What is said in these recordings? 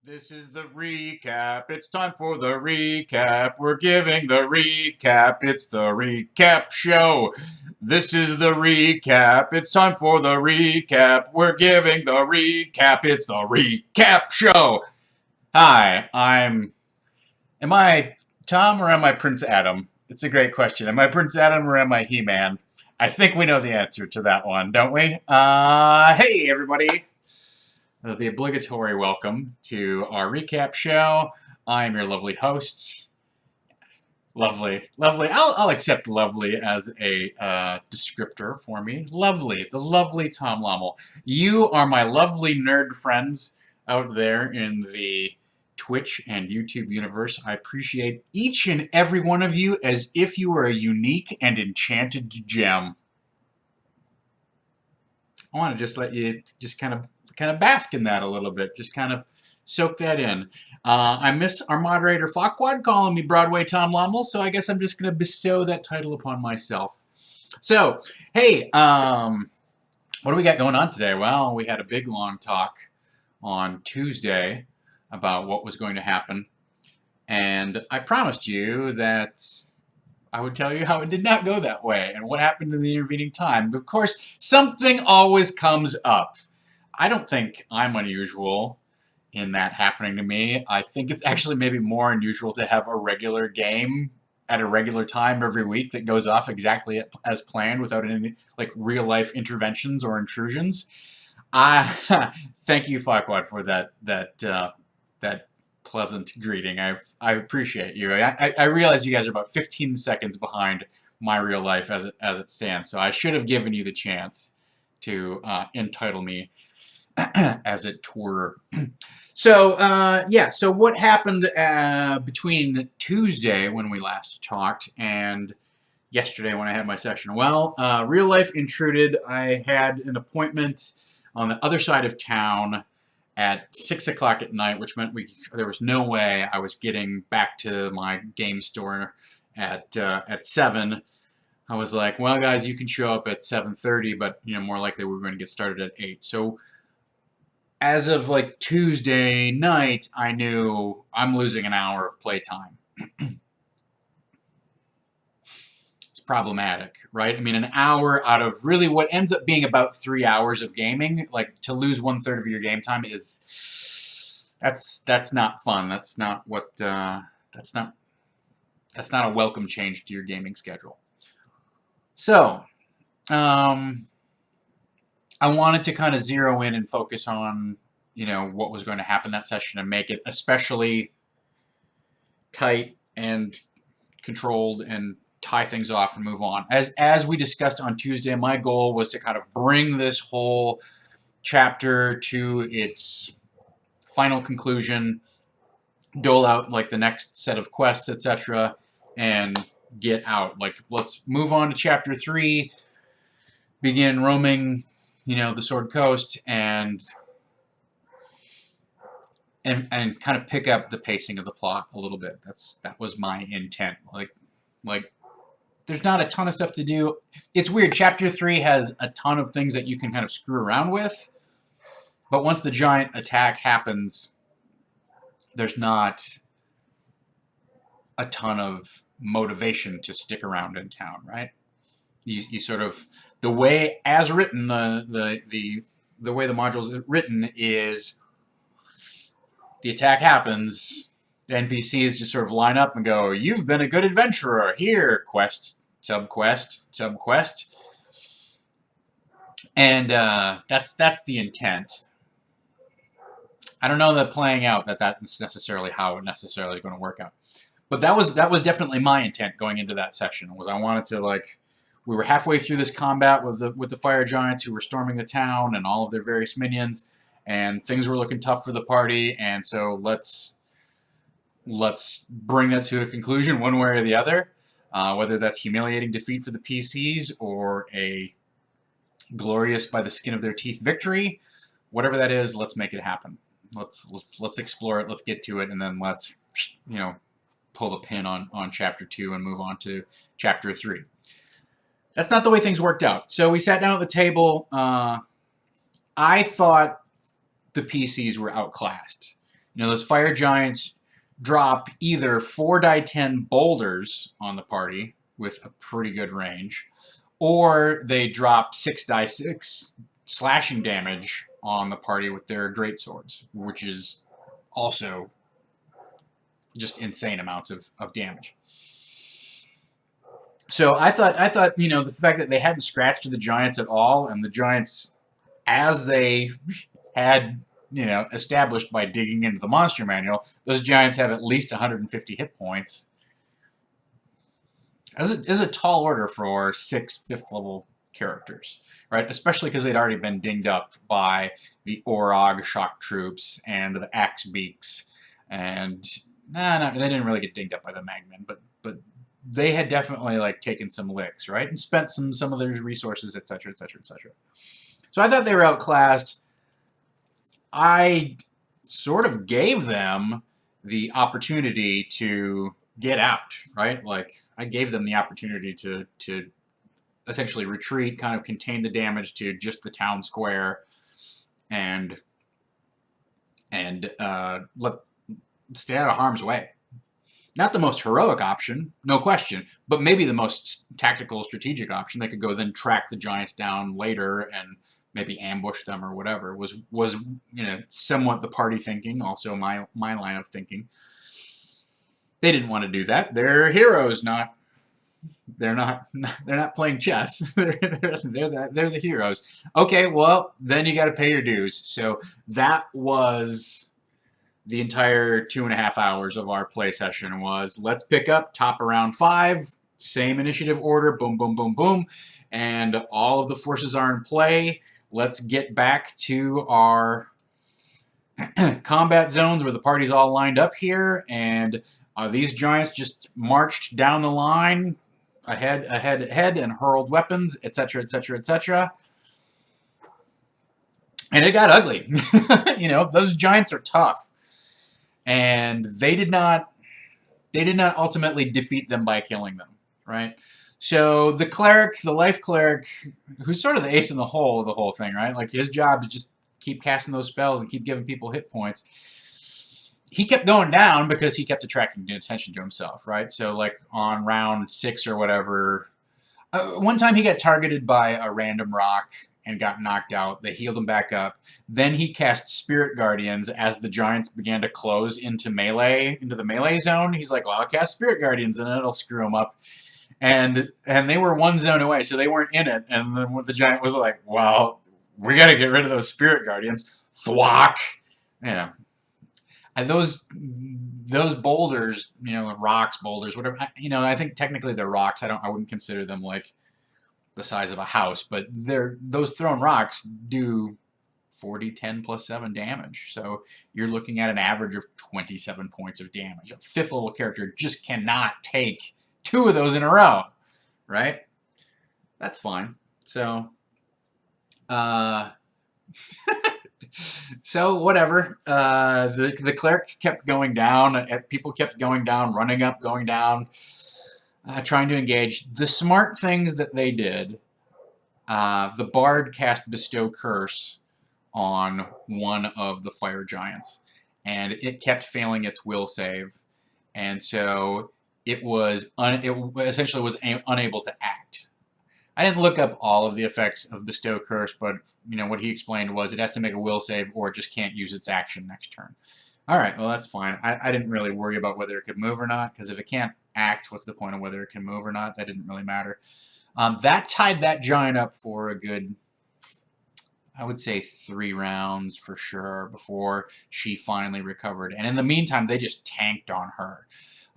This is the recap. It's time for the recap. We're giving the recap. It's the recap show. This is the recap. It's time for the recap. We're giving the recap. It's the recap show. Hi, Am I Tom or am I Prince Adam? It's a great question. Am I Prince Adam or am I He-Man? I think we know the answer to that one, don't we? Hey, everybody. The obligatory welcome to our recap show. I'm your lovely host. Lovely. I'll accept lovely as a descriptor for me. Lovely. The lovely Tom Lommel. You are my lovely nerd friends out there in the Twitch and YouTube universe. I appreciate each and every one of you as if you were a unique and enchanted gem. I want to just let you just kind of bask in that a little bit. Just kind of soak that in. I miss our moderator Farquaad calling me Broadway Tom Lommel, so I guess I'm just going to bestow that title upon myself. So, hey, what do we got going on today? Well, we had a big, long talk on Tuesday about what was going to happen, and I promised you that I would tell you how it did not go that way and what happened in the intervening time. But of course, something always comes up. I don't think I'm unusual in that happening to me. I think it's actually maybe more unusual to have a regular game at a regular time every week that goes off exactly as planned without any like real life interventions or intrusions. Thank you, Farquaad, for that pleasant greeting. I appreciate you. I realize you guys are about 15 seconds behind my real life as it stands, so I should have given you the chance to entitle me as it were. So, yeah, so what happened between Tuesday when we last talked and yesterday when I had my session? Well, real life intruded. I had an appointment on the other side of town at 6 o'clock at night, which meant there was no way I was getting back to my game store at 7. I was like, well, guys, you can show up at 7:30, but more likely we're going to get started at 8. So as of like Tuesday night, I knew I'm losing an hour of playtime. It's problematic, right? I mean, an hour out of really what ends up being about 3 hours of gaming, like to lose 1/3 of your game time that's not fun. That's not what that's not a welcome change to your gaming schedule. So, I wanted to kind of zero in and focus on, what was going to happen that session and make it especially tight and controlled and tie things off and move on. As we discussed on Tuesday, my goal was to kind of bring this whole chapter to its final conclusion, dole out like the next set of quests, etc., and get out. Like, let's move on to chapter 3, begin roaming the Sword Coast and kind of pick up the pacing of the plot a little bit. That was my intent. Like there's not a ton of stuff to do. It's weird. Chapter 3 has a ton of things that you can kind of screw around with, but once the giant attack happens, there's not a ton of motivation to stick around in town, right? You sort of, the way as written, the way the module is written is the attack happens, the NPCs just sort of line up and go, you've been a good adventurer, here, quest, sub-quest, sub-quest. And that's the intent. I don't know that playing out that's necessarily how it necessarily is going to work out. But that was definitely my intent going into that section, was I wanted to, like, we were halfway through this combat with the fire giants who were storming the town and all of their various minions, and things were looking tough for the party, and so let's bring that to a conclusion one way or the other, whether that's humiliating defeat for the PCs or a glorious by the skin of their teeth victory, whatever that is, let's make it happen. Let's explore it, let's get to it, and then let's pull the pin on chapter 2 and move on to chapter 3. That's not the way things worked out. So we sat down at the table. I thought the PCs were outclassed. Those fire giants drop either 4 die 10 boulders on the party with a pretty good range, or they drop 6 die 6 slashing damage on the party with their great swords, which is also just insane amounts of damage. So I thought, the fact that they hadn't scratched the giants at all, and the giants, as they had, established by digging into the monster manual, those giants have at least 150 hit points. This is a tall order for 6 5th level characters, right? Especially because they'd already been dinged up by the Orog shock troops and the axe beaks, and they didn't really get dinged up by the magmen, but they had definitely taken some licks, right, and spent some of their resources, etc., etc., etc. So I thought they were outclassed. I sort of gave them the opportunity to get out, right? I gave them the opportunity to essentially retreat, kind of contain the damage to just the town square, and stay out of harm's way. Not the most heroic option, no question, but maybe the most tactical, strategic option. They could go then track the giants down later and maybe ambush them or whatever. Was somewhat the party thinking, also my line of thinking. They didn't want to do that. They're heroes, they're not playing chess. they're the heroes. Okay, well, then you got to pay your dues. So that was the entire 2.5 hours of our play session. Was let's pick up top of round 5, same initiative order, boom, boom, boom, boom, and all of the forces are in play. Let's get back to our combat zones where the party's all lined up here, and these giants just marched down the line, ahead, and hurled weapons, etc., etc., etc. And it got ugly. Those giants are tough, and they did not ultimately defeat them by killing them, right? So the cleric, the life cleric, who's sort of the ace in the hole of the whole thing, right? His job is just keep casting those spells and keep giving people hit points. He kept going down because he kept attracting attention to himself, right? So on round 6 or whatever, one time he got targeted by a random rock and got knocked out. They healed him back up. Then he cast Spirit Guardians as the giants began to close into the melee zone. He's like, well, I'll cast Spirit Guardians and it'll screw him up. And they were 1 zone away, so they weren't in it. And then the giant was like, well, we got to get rid of those Spirit Guardians. Thwack! And those boulders, rocks, boulders, whatever. I think technically they're rocks. I wouldn't consider them the size of a house, but those thrown rocks do 40, 10 plus 7 damage. So you're looking at an average of 27 points of damage. A 5th level character just cannot take 2 of those in a row, right? That's fine. So, so whatever. The cleric kept going down. People kept going down, running up, going down, trying to engage. The smart things that they did, the bard cast Bestow Curse on one of the fire giants, and it kept failing its will save, and so it essentially was unable to act. I didn't look up all of the effects of Bestow Curse, but what he explained was it has to make a will save or it just can't use its action next turn. All right, well, that's fine. I didn't really worry about whether it could move or not, because if it can't act, what's the point of whether it can move or not? That didn't really matter. That tied that giant up for a good, I would say, 3 rounds for sure before she finally recovered. And in the meantime, they just tanked on her.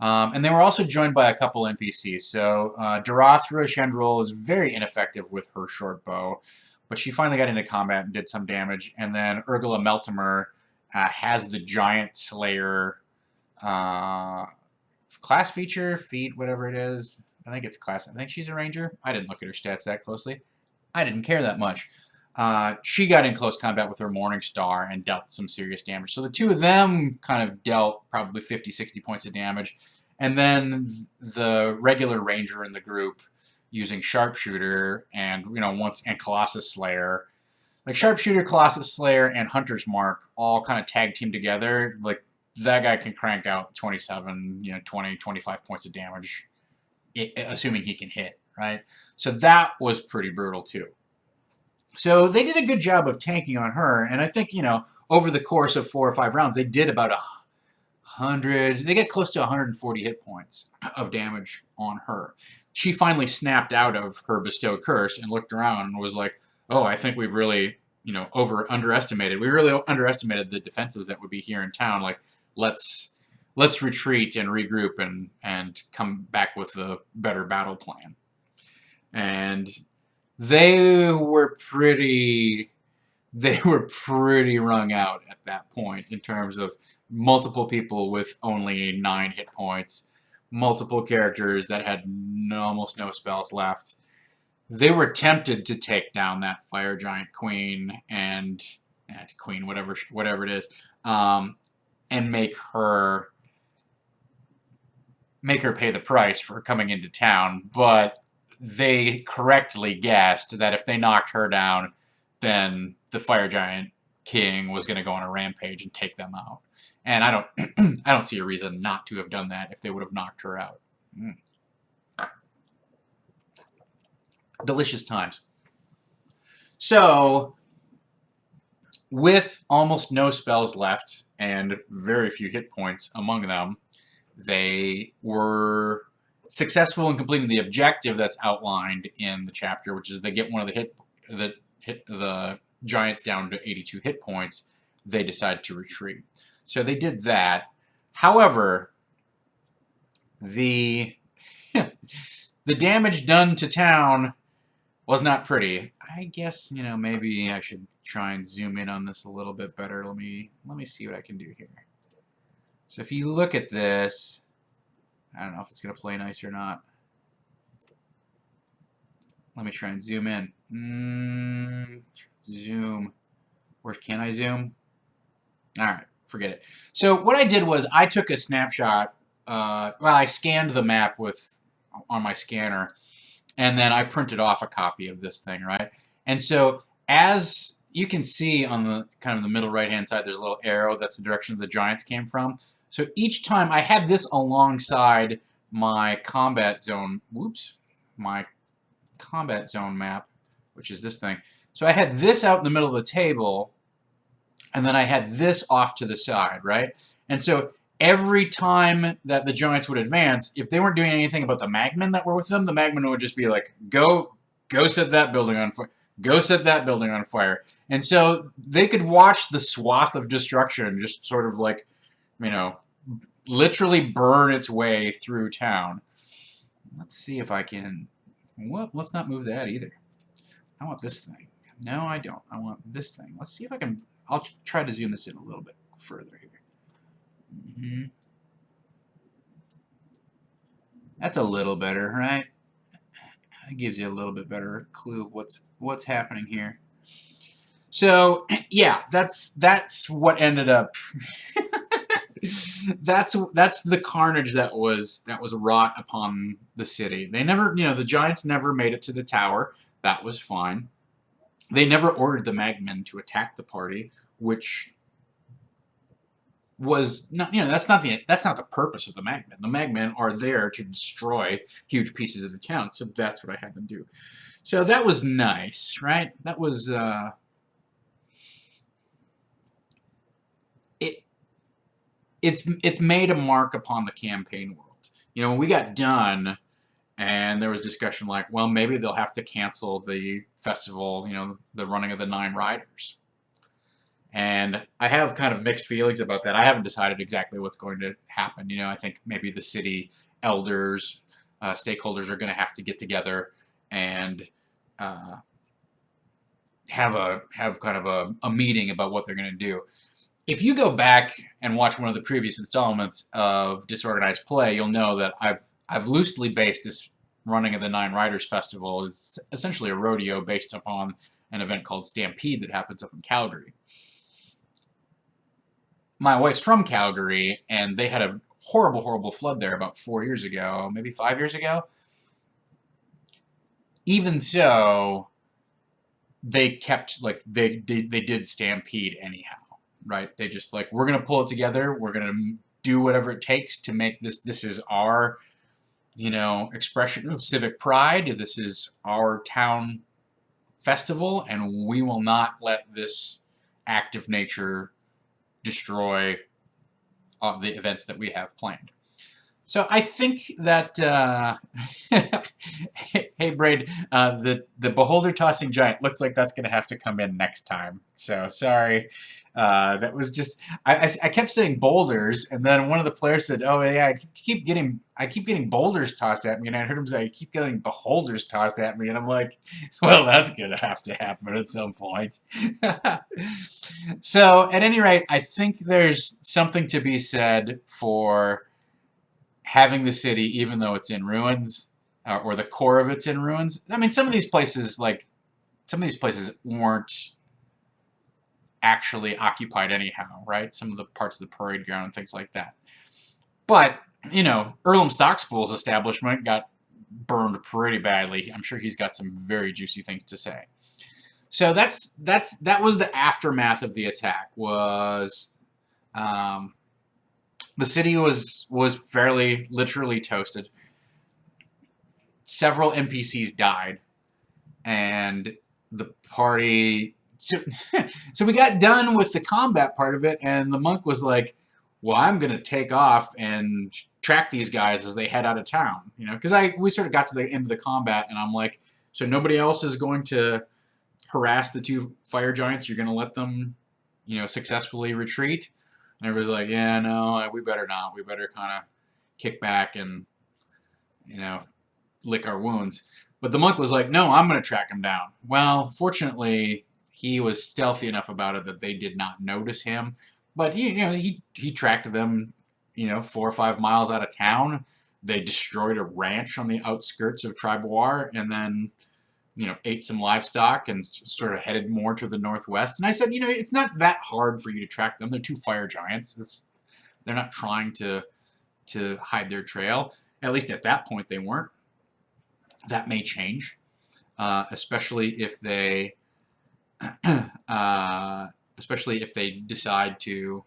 And they were also joined by a couple NPCs. So Darathra Chandrol is very ineffective with her short bow, but she finally got into combat and did some damage. And then Urgula Meltimer has the Giant Slayer class feature, feat, whatever it is. I think it's class. I think she's a ranger. I didn't look at her stats that closely. I didn't care that much. She got in close combat with her Morning Star and dealt some serious damage. So the 2 of them kind of dealt probably 50, 60 points of damage. And then the regular ranger in the group using Sharpshooter and, and Colossus Slayer. Sharpshooter, Colossus Slayer, and Hunter's Mark all kind of tag team together. that guy can crank out 27, 20, 25 points of damage, assuming he can hit, right? So that was pretty brutal too. So they did a good job of tanking on her, and I think, over the course of 4 or 5 rounds, they did about 100, they get close to 140 hit points of damage on her. She finally snapped out of her Bestow Curse and looked around and was like, oh, I think we've really, underestimated. We really underestimated the defenses that would be here in town. Like, let's retreat and regroup and come back with a better battle plan. And they were pretty wrung out at that point in terms of multiple people with only 9 hit points, multiple characters that had almost no spells left. They were tempted to take down that fire giant queen and whatever it is, and make her pay the price for coming into town, but they correctly guessed that if they knocked her down, then the fire giant king was going to go on a rampage and take them out. And I don't see a reason not to have done that if they would have knocked her out. Delicious times. So, with almost no spells left and very few hit points among them, they were successful in completing the objective that's outlined in the chapter, which is they get one of the giants down to 82 hit points. They decide to retreat. So they did that. However, the damage done to town was not pretty. I guess, maybe I should try and zoom in on this a little bit better. Let me see what I can do here. So if you look at this, I don't know if it's going to play nice or not. Let me try and zoom in. Zoom. Where can I zoom? All right, forget it. So what I did was I took a snapshot. I scanned the map on my scanner, and then I printed off a copy of this thing, right? And so as you can see on the kind of the middle right-hand side, there's a little arrow. That's the direction the giants came from. So each time I had this alongside my combat zone. My combat zone map, which is this thing. So I had this out in the middle of the table, and then I had this off to the side, right? And so every time that the giants would advance, if they weren't doing anything about the magmen that were with them, the magmen would just be like, go set that building on fire. Go set that building on fire. And so they could watch the swath of destruction just sort of like, literally burn its way through town. Let's see if I can... Well, let's not move that either. I want this thing. No, I don't. I want this thing. Let's see if I can... I'll try to zoom this in a little bit further here. That's a little better, right? That gives you a little bit better clue of what's happening here. So, yeah, that's what ended up... that's the carnage that was wrought upon the city. They never, the giants never made it to the tower. That was fine. They never ordered the magmen to attack the party, which was not, that's not the purpose of the magmen. The magmen are there to destroy huge pieces of the town. So that's what I had them do. So that was nice, right? That was it's made a mark upon the campaign world. When we got done, and there was discussion like, well, maybe they'll have to cancel the festival, the running of the 9 riders. And I have kind of mixed feelings about that. I haven't decided exactly what's going to happen. I think maybe the city elders, stakeholders are going to have to get together and have kind of a meeting about what they're going to do. If you go back and watch one of the previous installments of Disorganized Play, you'll know that I've loosely based this running of the 9 Riders Festival as essentially a rodeo based upon an event called Stampede that happens up in Calgary. My wife's from Calgary, and they had a horrible, horrible flood there about 4 years ago, maybe 5 years ago. Even so, they kept, they did Stampede anyhow. right? They just like, we're going to pull it together. We're going to do whatever it takes to make this is our, expression of civic pride. This is our town festival, and we will not let this act of nature destroy the events that we have planned. So I think that, hey Braid, the beholder tossing giant looks like that's going to have to come in next time. So sorry. That was just, I kept saying boulders, and then one of the players said, "Oh yeah, I keep getting boulders tossed at me," and I heard him say, "I keep getting beholders tossed at me," and I'm like, well, that's gonna have to happen at some point. So at any rate, I think there's something to be said for having the city, even though it's in ruins, or the core of it's in ruins. I mean, some of these places weren't actually occupied anyhow, right? Some of the parts of the parade ground and things like that. But, Earlham Stockspool's establishment got burned pretty badly. I'm sure he's got some very juicy things to say. So that was the aftermath of the attack. Was the city was fairly literally toasted. Several NPCs died, and the party. So we got done with the combat part of it, and the monk was like, "Well, I'm gonna take off and track these guys as they head out of town." Because we sort of got to the end of the combat, and I'm like, "So nobody else is going to harass the two fire giants? You're gonna let them, successfully retreat?" And everybody's like, "Yeah, no, we better not. We better kind of kick back and, lick our wounds." But the monk was like, "No, I'm going to track him down." Well, fortunately, he was stealthy enough about it that they did not notice him. But he tracked them, 4 or 5 miles out of town. They destroyed a ranch on the outskirts of Triboire, and then, ate some livestock and sort of headed more to the northwest. And I said, it's not that hard for you to track them. They're two fire giants. They're not trying to hide their trail. At least at that point, they weren't. That may change, especially if they decide to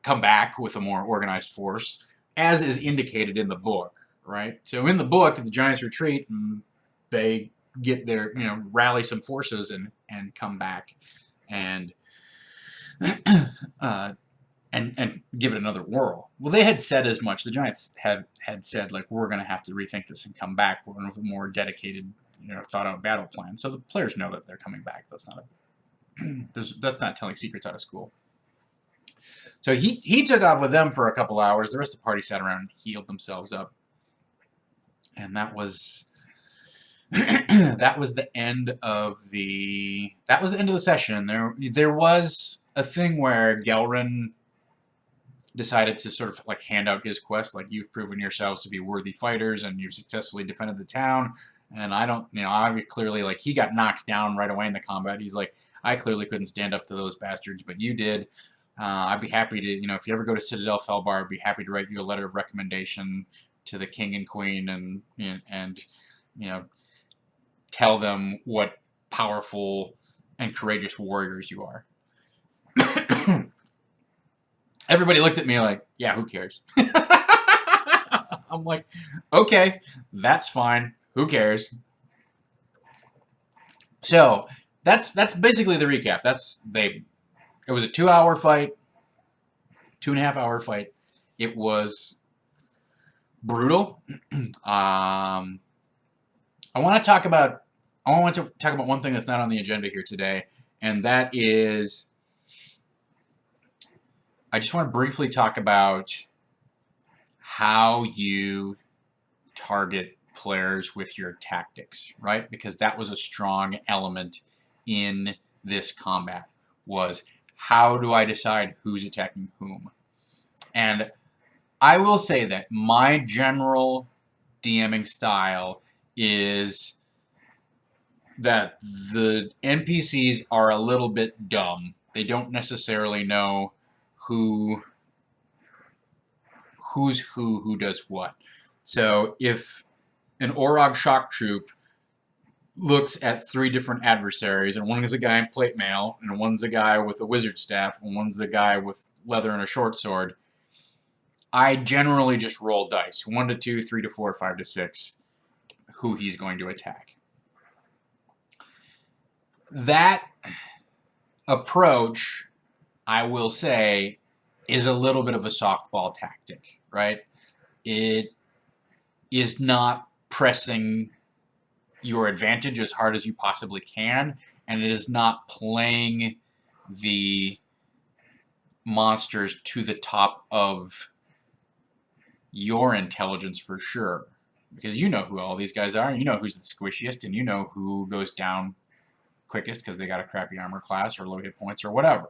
come back with a more organized force, as is indicated in the book, right? So in the book, the giants retreat, and they get their, rally some forces and come back and and give it another whirl. Well, they had said as much. The Giants had said, like, we're going to have to rethink this and come back with a more dedicated, thought-out battle plan. So the players know that they're coming back. That's not telling secrets out of school. So he took off with them for a couple hours. The rest of the party sat around and healed themselves up. And that was the end of the session. There was a thing where Gelrin decided to sort of like hand out his quest, like, you've proven yourselves to be worthy fighters and you've successfully defended the town. And I don't, I clearly, like, he got knocked down right away in the combat. He's like, I clearly couldn't stand up to those bastards, but you did. I'd be happy to, if you ever go to Citadel Felbar, I'd be happy to write you a letter of recommendation to the king and queen and tell them what powerful and courageous warriors you are. Everybody looked at me like, yeah, who cares? I'm like, okay, that's fine. Who cares? So that's basically the recap. It was a 2-hour fight, 2.5-hour fight. It was brutal. I want to talk about one thing that's not on the agenda here today, and that is, I just want to briefly talk about how you target players with your tactics, right? Because that was a strong element in this combat, was how do I decide who's attacking whom? And I will say that my general DMing style is that the NPCs are a little bit dumb. They don't necessarily know who's who does what. So if an Orog shock troop looks at 3 different adversaries, and one is a guy in plate mail, and one's a guy with a wizard staff, and one's a guy with leather and a short sword, I generally just roll dice. 1 to 2, 3 to 4, 5 to 6, who he's going to attack. That approach, I will say, is a little bit of a softball tactic, right? It is not pressing your advantage as hard as you possibly can, and it is not playing the monsters to the top of your intelligence for sure. Because you know who all these guys are, and you know who's the squishiest, and you know who goes down quickest because they got a crappy armor class or low hit points or whatever.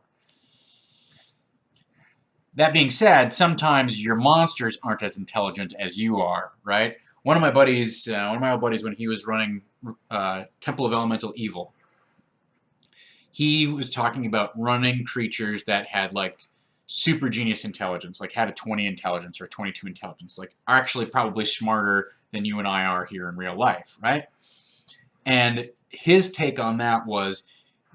That being said, sometimes your monsters aren't as intelligent as you are, right? One of my old buddies, when he was running Temple of Elemental Evil, he was talking about running creatures that had like super genius intelligence, like had a 20 intelligence or 22 intelligence, like are actually probably smarter than you and I are here in real life, right? And his take on that was,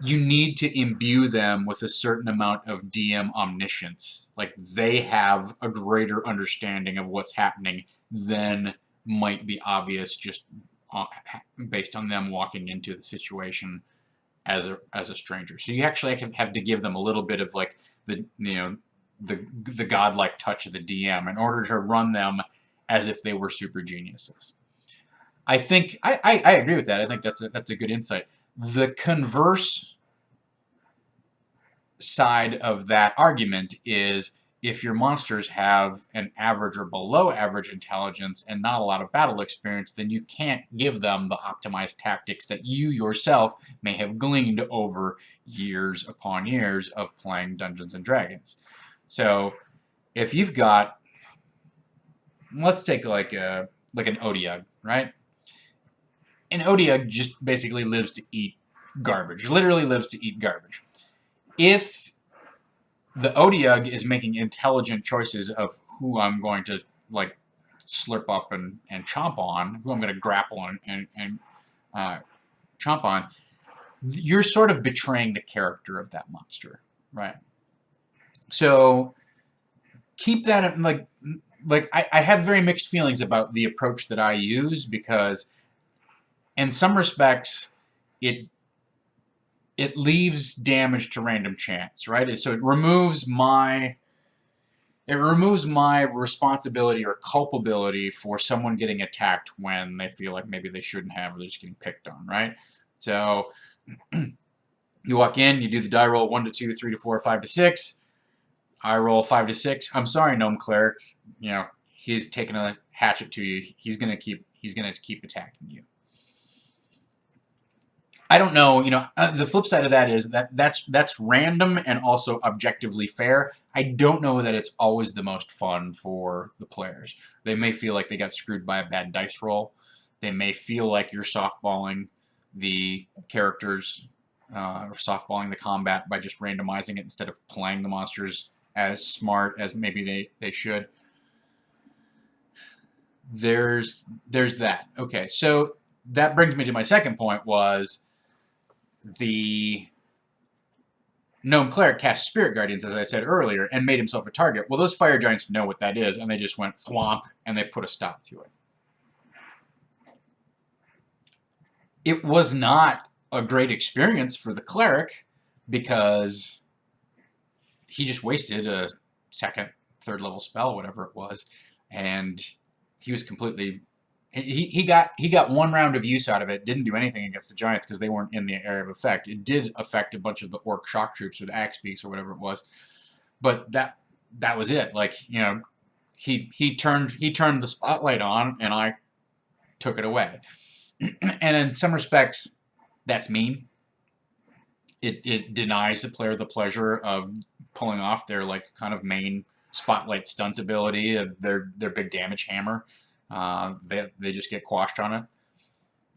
you need to imbue them with a certain amount of DM omniscience. Like they have a greater understanding of what's happening than might be obvious just based on them walking into the situation as a stranger. So you actually have to give them a little bit of like the godlike touch of the DM in order to run them as if they were super geniuses. I think I agree with that. I think that's a good insight. The converse side of that argument is, if your monsters have an average or below average intelligence and not a lot of battle experience, then you can't give them the optimized tactics that you yourself may have gleaned over years upon years of playing Dungeons and Dragons. So if you've got, let's take like an Odiug, right? An Odiug just basically lives to eat garbage, literally lives to eat garbage. If the Odiug is making intelligent choices of who I'm going to like slurp up and chomp on, who I'm going to grapple and chomp on, you're sort of betraying the character of that monster, right? So keep that in, like I have very mixed feelings about the approach that I use, because in some respects it leaves damage to random chance, right? So it removes my responsibility or culpability for someone getting attacked when they feel like maybe they shouldn't have, or they're just getting picked on, right? So you walk in, you do the die roll 1 to 2, 3 to 4, 5 to 6. I roll 5 to 6. I'm sorry, Gnome Cleric. You know, he's taking a hatchet to you. He's gonna keep attacking you. I don't know, the flip side of that is that's random and also objectively fair. I don't know that it's always the most fun for the players. They may feel like they got screwed by a bad dice roll. They may feel like you're softballing the characters, or softballing the combat by just randomizing it instead of playing the monsters as smart as maybe they should. There's that. Okay, so that brings me to my second point, was the Gnome Cleric cast Spirit Guardians, as I said earlier, and made himself a target. Well, those Fire Giants know what that is, and they just went thwomp, and they put a stop to it. It was not a great experience for the Cleric, because he just wasted a second, third level spell, whatever it was, and he was completely... He got 1 round of use out of it. Didn't do anything against the Giants because they weren't in the area of effect. It did affect a bunch of the Orc shock troops or the Axe Beaks or whatever it was, but that was it. Like, he turned the spotlight on, and I took it away. And in some respects, that's mean. It denies the player the pleasure of pulling off their like kind of main spotlight stunt ability of their big damage hammer. They just get quashed on it.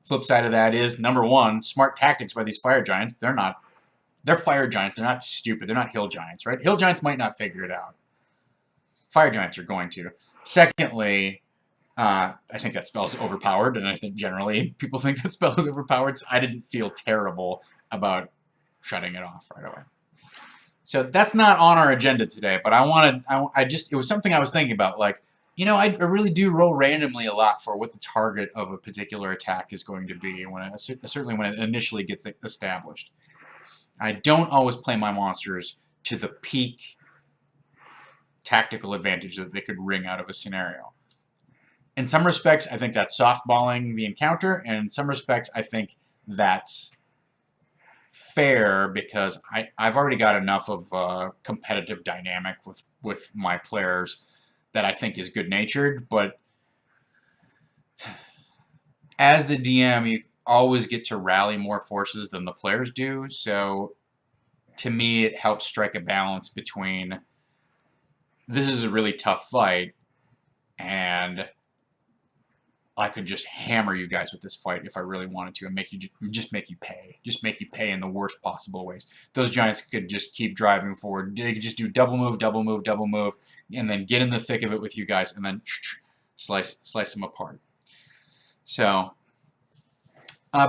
Flip side of that is, number one, smart tactics by these Fire Giants. They're Fire Giants. They're not stupid. They're not Hill Giants, right? Hill Giants might not figure it out. Fire Giants are going to. Secondly, I think that spell is overpowered, and I think generally people think that spell is overpowered, so I didn't feel terrible about shutting it off right away. So that's not on our agenda today, but it was something I was thinking about, like, I really do roll randomly a lot for what the target of a particular attack is going to be, certainly when it initially gets established. I don't always play my monsters to the peak tactical advantage that they could wring out of a scenario. In some respects, I think that's softballing the encounter, and in some respects, I think that's fair because I've already got enough of a competitive dynamic with my players that I think is good-natured, but as the DM, you always get to rally more forces than the players do, so to me, it helps strike a balance between this is a really tough fight, and I could just hammer you guys with this fight if I really wanted to, and make you pay in the worst possible ways. Those giants could just keep driving forward. They could just do double move, double move, double move, and then get in the thick of it with you guys, and then slice them apart. So,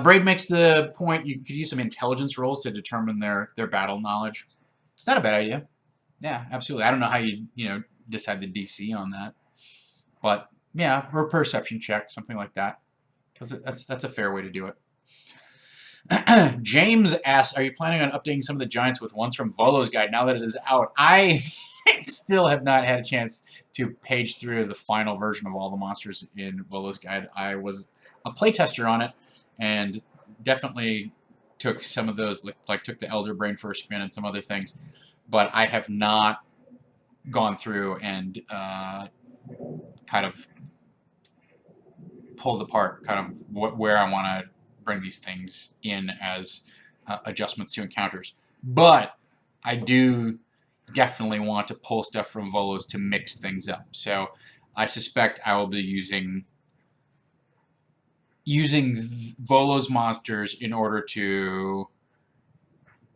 Braid makes the point you could use some intelligence rolls to determine their battle knowledge. It's not a bad idea. Yeah, absolutely. I don't know how you decide the DC on that, but yeah, or a perception check, something like that, because that's a fair way to do it. James asks, are you planning on updating some of the giants with ones from Volo's guide now that it is out? I still have not had a chance to page through the final version of all the monsters in Volo's guide. I was a playtester on it, and definitely took some of those, like took the Elder Brain for a spin and some other things, but I have not gone through and kind of pulled apart kind of where I want to bring these things in as adjustments to encounters. But I do definitely want to pull stuff from Volo's to mix things up. So I suspect I will be using Volo's monsters in order to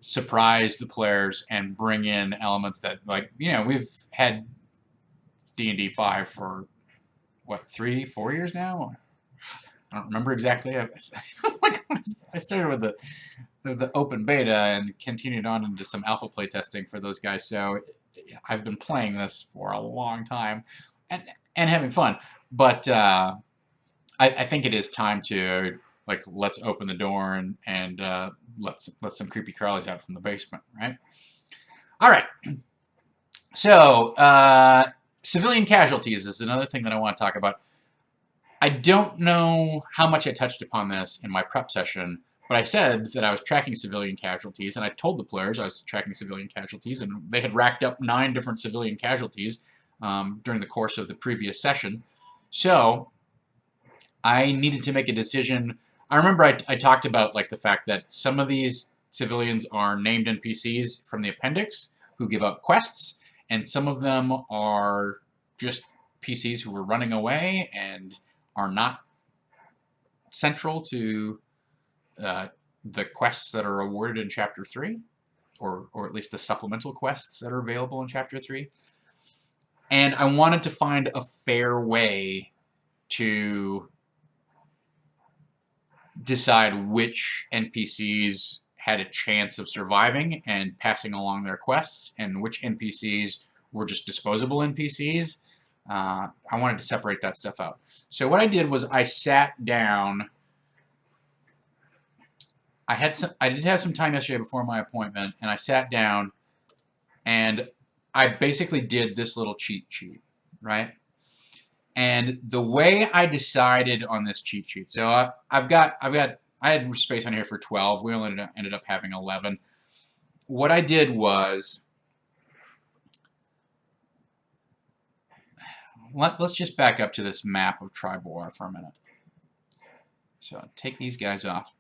surprise the players and bring in elements that, like, we've had D&D 5 for, what, 3-4 years now? I don't remember exactly. I started with the open beta and continued on into some alpha playtesting for those guys, so I've been playing this for a long time and having fun. But I think it is time to, like, let's open the door and let some creepy crawlies out from the basement, right? All right. So civilian casualties is another thing that I want to talk about. I don't know how much I touched upon this in my prep session, but I said that I was tracking civilian casualties, and I told the players I was tracking civilian casualties, and they had racked up 9 different civilian casualties during the course of the previous session. So I needed to make a decision. I remember I talked about, like, the fact that some of these civilians are named NPCs from the appendix who give up quests, and some of them are just PCs who were running away and are not central to the quests that are awarded in Chapter 3, or at least the supplemental quests that are available in Chapter 3. And I wanted to find a fair way to decide which NPCs had a chance of surviving and passing along their quests, and which NPCs were just disposable NPCs. I wanted to separate that stuff out. So what I did was I sat down. I did have some time yesterday before my appointment, and I sat down and I basically did this little cheat sheet, right? And the way I decided on this cheat sheet, so I had space on here for 12. We only ended up having 11. What I did was, let's just back up to this map of Tribor for a minute. So take these guys off.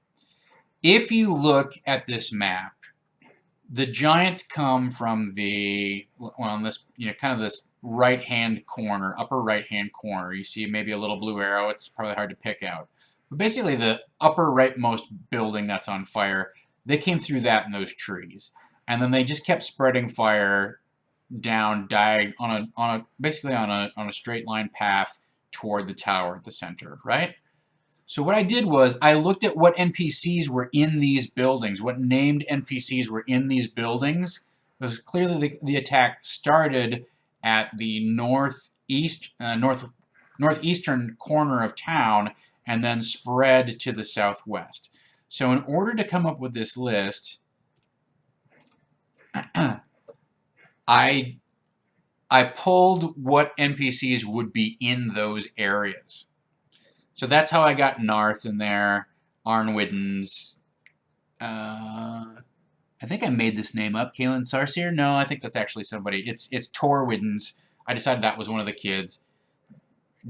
If you look at this map, the giants come from the, well, this, kind of this right-hand corner, upper right-hand corner. You see maybe a little blue arrow. It's probably hard to pick out. But basically, the upper rightmost building that's on fire, they came through that in those trees, and then they just kept spreading fire down, basically on a straight line path toward the tower at the center, right? So what I did was I looked at what NPCs were in these buildings, what named NPCs were in these buildings, because clearly the attack started at the northeastern corner of town and then spread to the southwest. So in order to come up with this list, I pulled what NPCs would be in those areas. So that's how I got Narth in there, Arnwiddens. I think I made this name up. Kalen Sarsier? No, I think that's actually somebody. It's Torwiddens. I decided that was one of the kids.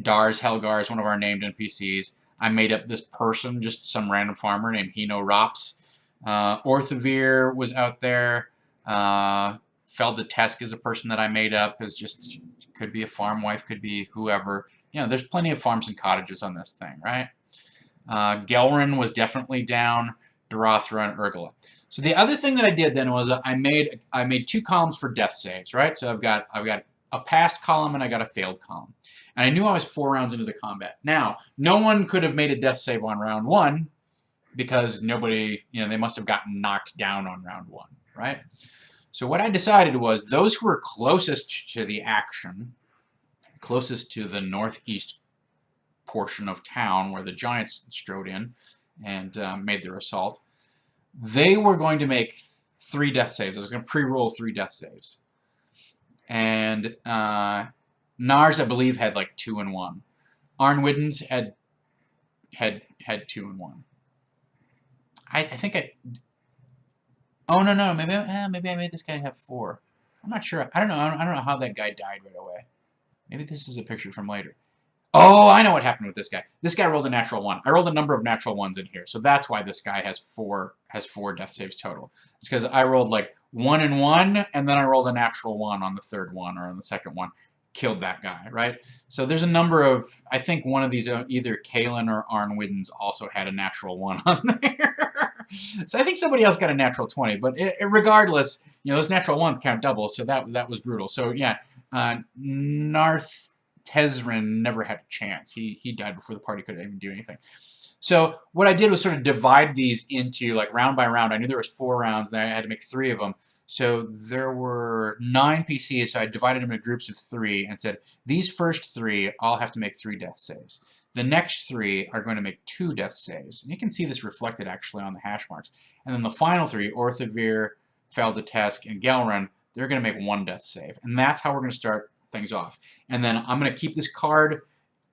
Dars Helgar is one of our named NPCs. I made up this person, just some random farmer named Hino Rops. Orthavir was out there. Feldetesk is a person that I made up. Is just could be a farm wife, could be whoever. You know, there's plenty of farms and cottages on this thing, right? Gelrin was definitely down. Darathra and Urgula. So the other thing that I did then was I made 2 columns for death saves, right? So I've got a passed column and I got a failed column. And I knew I was 4 rounds into the combat. Now, no one could have made a death save on round 1 because nobody, you know, they must have gotten knocked down on round 1, right? So what I decided was those who were closest to the action, closest to the northeast portion of town where the giants strode in and made their assault, they were going to make 3 death saves. I was going to pre-roll 3 death saves. And Nars, I believe, had like 2 and 1. Arnwiddens had 2 and 1. I think I... Oh, no, maybe I made this guy have 4. I'm not sure. I don't know how that guy died right away. Maybe this is a picture from later. Oh, I know what happened with this guy. This guy rolled a natural 1. I rolled a number of natural 1s in here, so that's why this guy has 4 death saves total. It's because I rolled like 1 and 1, and then I rolled a natural 1 on the 3rd one or on the 2nd one. Killed that guy, right? So there's a number of, I think one of these, either Kalen or Arnwiddens also had a natural 1 on there. So I think somebody else got a natural 20, but regardless, you know, those natural 1s count double, so that was brutal. So yeah, Narth Tezrin never had a chance. He died before the party could even do anything. So what I did was sort of divide these into like round by round. I knew there was 4 rounds, and I had to make 3 of them. So there were 9 PCs, so I divided them into groups of 3 and said, these first 3 all have to make 3 death saves. The next 3 are going to make 2 death saves. And you can see this reflected actually on the hash marks. And then the final 3, Orthavir, Feldetesk, and Gelrin, they're going to make 1 death save. And that's how we're going to start things off. And then I'm going to keep this card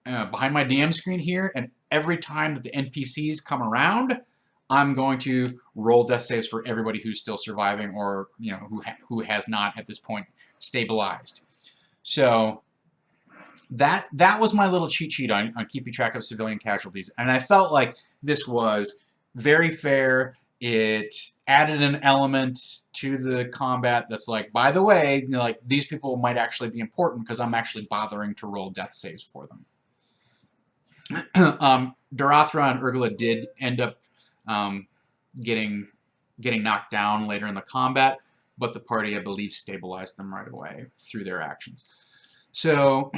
behind my DM screen here, and every time that the NPCs come around, I'm going to roll death saves for everybody who's still surviving or, you know, who has not at this point stabilized. So that was my little cheat sheet on keeping track of civilian casualties, and I felt like this was very fair. It added an element to the combat that's like, by the way, you know, like these people might actually be important because I'm actually bothering to roll death saves for them. Darathra and Urgula did end up getting knocked down later in the combat, but the party, I believe, stabilized them right away through their actions. So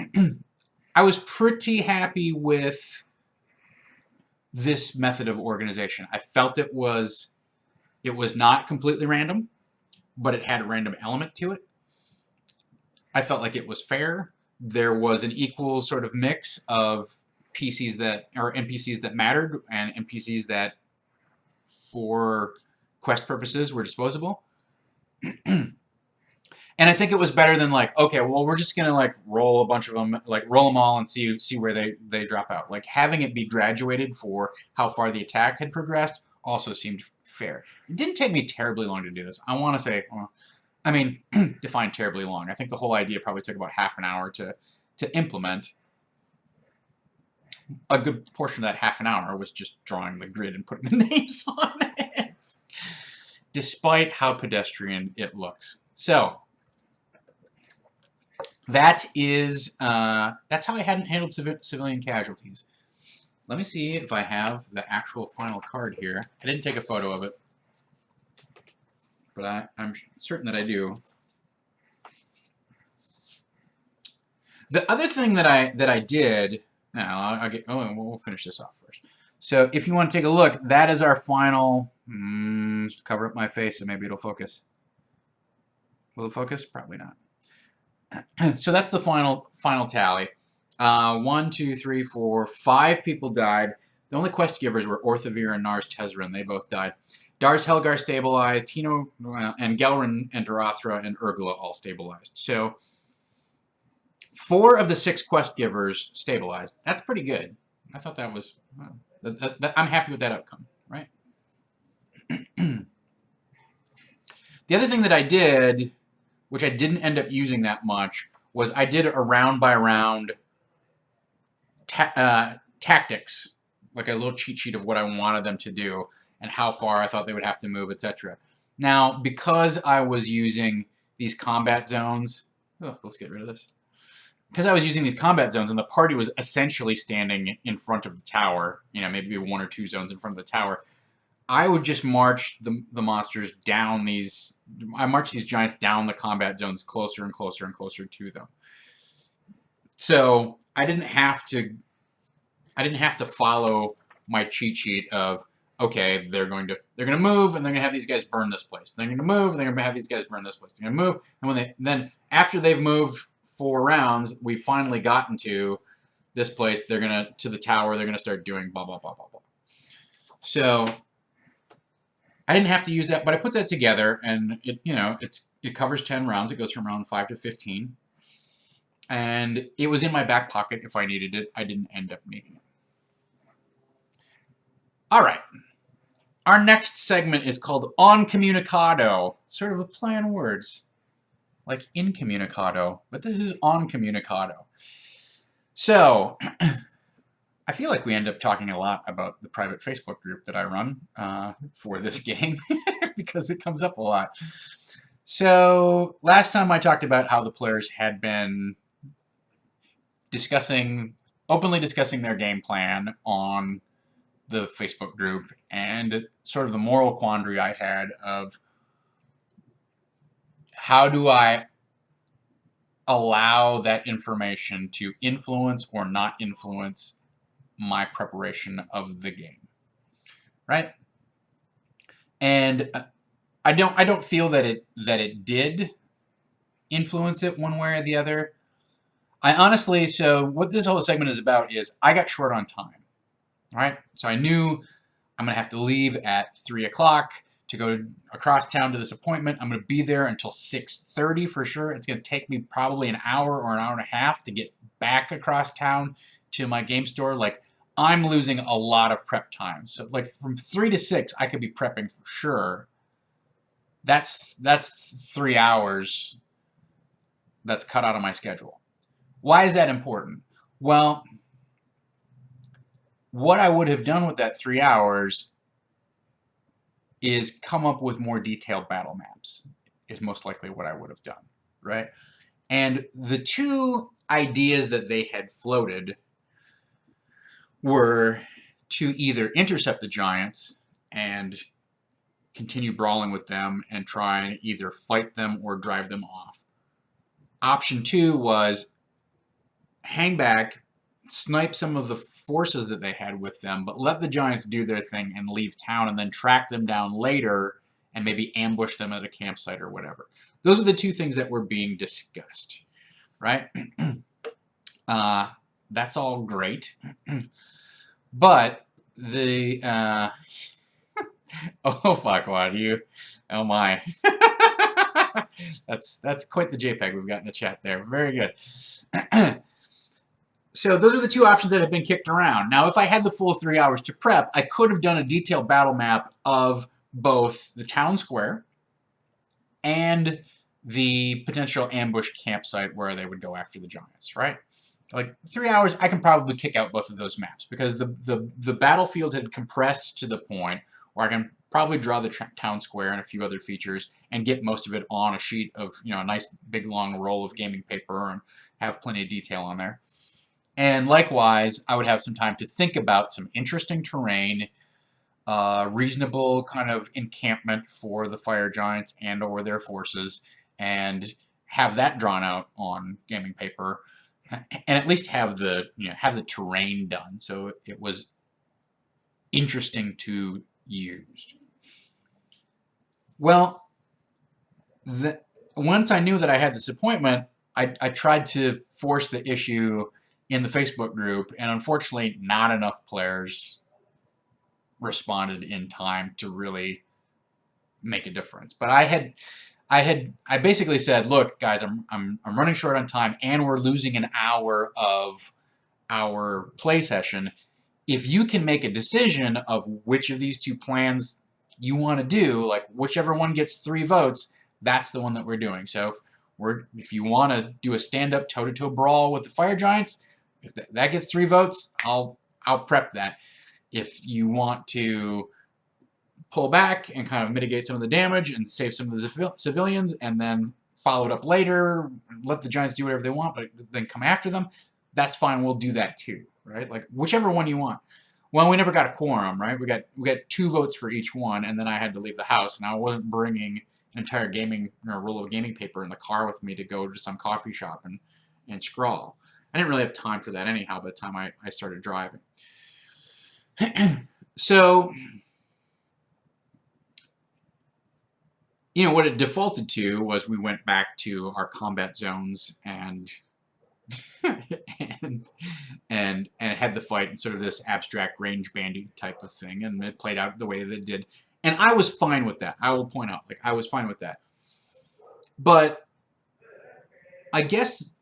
I was pretty happy with this method of organization. I felt it was not completely random, but it had a random element to it. I felt like it was fair. There was an equal sort of mix of PCs that, or NPCs that mattered and NPCs that for quest purposes were disposable. And I think it was better than like, okay, well, we're just gonna like roll a bunch of them, like roll them all and see where they drop out. Like having it be graduated for how far the attack had progressed also seemed fair. It didn't take me terribly long to do this. I want to say, well, I mean, define terribly long. I think the whole idea probably took about half an hour to implement. A good portion of that half an hour was just drawing the grid and putting the names on it, despite how pedestrian it looks. So that is that's how I hadn't handled civilian casualties. Let me see if I have the actual final card here. I didn't take a photo of it, but I'm certain that I do. The other thing that I did Now I'll get. Oh, we'll finish this off first. So if you want to take a look, that is our final. Just cover up my face, so maybe it'll focus. Will it focus? Probably not. So that's the final tally. 1, 2, 3, 4, 5 people died. The only quest givers were Orthavir and Nars Tezrin. They both died. Dars Helgar stabilized. Tino and Gelrin and Darathra and Urgla all stabilized. So 4 of the 6 quest givers stabilized. That's pretty good. I thought that was... I'm happy with that outcome, right? The other thing that I did, which I didn't end up using that much, was I did a round-by-round tactics, like a little cheat sheet of what I wanted them to do and how far I thought they would have to move, etc. Now, because I was using these combat zones... Oh, let's get rid of this. Because I was using these combat zones and the party was essentially standing in front of the tower, you know, maybe 1 or 2 zones in front of the tower, I would just march the monsters down these... I march these giants down the combat zones closer and closer and closer to them. So I didn't have to follow my cheat sheet of, okay, they're going to move and they're going to have these guys burn this place. They're going to move and they're going to have these guys burn this place. They're going to move, and then after they've moved 4 rounds, we've finally gotten to this place. They're going to the tower. They're going to start doing blah blah blah blah blah. So I didn't have to use that, but I put that together, and it covers 10 rounds. It goes from round 5 to 15, and it was in my back pocket if I needed it. I didn't end up needing it. All right. Our next segment is called On Communicado. Sort of a play on words, like incommunicado, but this is On Communicado. So I feel like we end up talking a lot about the private Facebook group that I run for this game because it comes up a lot. So last time I talked about how the players had been openly discussing their game plan on the Facebook group, and sort of the moral quandary I had of how do I allow that information to influence or not influence my preparation of the game, right? And I don't feel that it did influence it one way or the other. I honestly, so what this whole segment is about is I got short on time. All right, so I knew I'm going to have to leave at 3 o'clock to go across town to this appointment. I'm going to be there until 6:30 for sure. It's going to take me probably an hour or an hour and a half to get back across town to my game store. Like, I'm losing a lot of prep time. So, like, from 3 to 6, I could be prepping for sure. That's 3 hours that's cut out of my schedule. Why is that important? Well, what I would have done with that 3 hours is come up with more detailed battle maps, is most likely what I would have done, right? And the 2 ideas that they had floated were to either intercept the giants and continue brawling with them and try and either fight them or drive them off. Option 2 was hang back, snipe some of the forces that they had with them, but let the giants do their thing and leave town and then track them down later and maybe ambush them at a campsite or whatever. Those are the 2 things that were being discussed, right? That's all great. But the... oh, fuck, what you... Oh, my. That's quite the JPEG we've got in the chat there. Very good. So those are the 2 options that have been kicked around. Now, if I had the full 3 hours to prep, I could have done a detailed battle map of both the town square and the potential ambush campsite where they would go after the giants, right? Like 3 hours, I can probably kick out both of those maps because the battlefield had compressed to the point where I can probably draw the town square and a few other features and get most of it on a sheet of, a nice big long roll of gaming paper and have plenty of detail on there. And likewise, I would have some time to think about some interesting terrain, reasonable kind of encampment for the fire giants and or their forces, and have that drawn out on gaming paper and at least have the terrain done, so it was interesting to use. Well, once I knew that I had this appointment, I tried to force the issue in the Facebook group, and unfortunately, not enough players responded in time to really make a difference. But I basically said, look, guys, I'm running short on time, and we're losing an hour of our play session. If you can make a decision of which of these two plans you want to do, like whichever one gets 3 votes, that's the one that we're doing. So if you want to do a stand-up toe-to-toe brawl with the fire giants, if that gets 3 votes, I'll prep that. If you want to pull back and kind of mitigate some of the damage and save some of the civilians, and then follow it up later, let the giants do whatever they want, but then come after them, that's fine. We'll do that too, right? Like whichever one you want. Well, we never got a quorum, right? We got 2 votes for each one, and then I had to leave the house, and I wasn't bringing an entire gaming or roll of gaming paper in the car with me to go to some coffee shop and scrawl. I didn't really have time for that anyhow by the time I started driving. So, what it defaulted to was we went back to our combat zones and and had the fight in sort of this abstract range bandy type of thing, and it played out the way that it did. And I was fine with that. I will point out, like, I was fine with that. But I guess,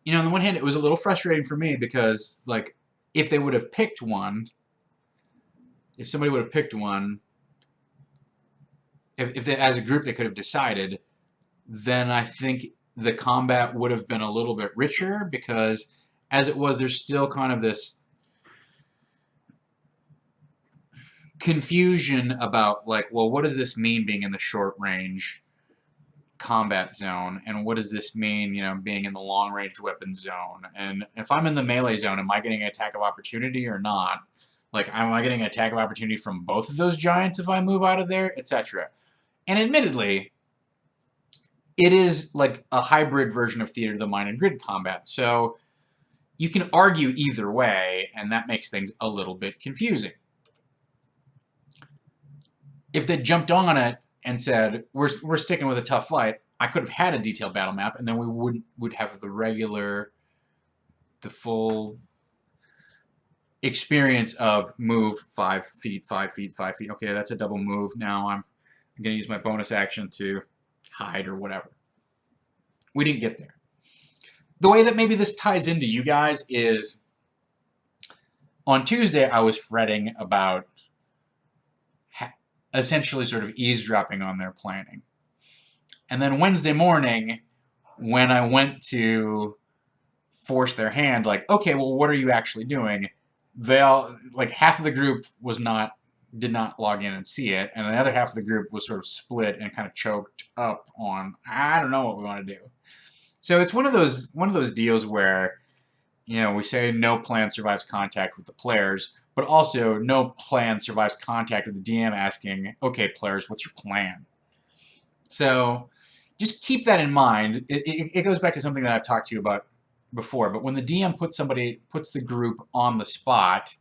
on the one hand, it was a little frustrating for me because, like, if they would have picked one, if somebody would have picked one, if they, as a group, they could have decided, then I think the combat would have been a little bit richer, because as it was, there's still kind of this confusion about, like, well, what does this mean being in the short range combat zone, and what does this mean, being in the long range weapon zone? And if I'm in the melee zone, am I getting an attack of opportunity or not? Like, am I getting an attack of opportunity from both of those giants if I move out of there, etc.? And admittedly, it is like a hybrid version of Theater of the Mind and grid combat, so you can argue either way, and that makes things a little bit confusing. If they jumped on it and said, we're sticking with a tough fight, I could have had a detailed battle map, and then we would have the full experience of move 5 feet, 5 feet, 5 feet. Okay, that's a double move. Now I'm going to use my bonus action to hide or whatever. We didn't get there. The way that maybe this ties into you guys is, on Tuesday I was fretting about essentially sort of eavesdropping on their planning. And then Wednesday morning, when I went to force their hand, like, okay, well, what are you actually doing? They all, like, half of the group did not log in and see it, and the other half of the group was sort of split and kind of choked up on, I don't know what we want to do. So it's one of those deals where, we say no plan survives contact with the players, but also no plan survives contact with the DM asking, okay, players, what's your plan? So just keep that in mind. It goes back to something that I've talked to you about before, but when the DM puts the group on the spot,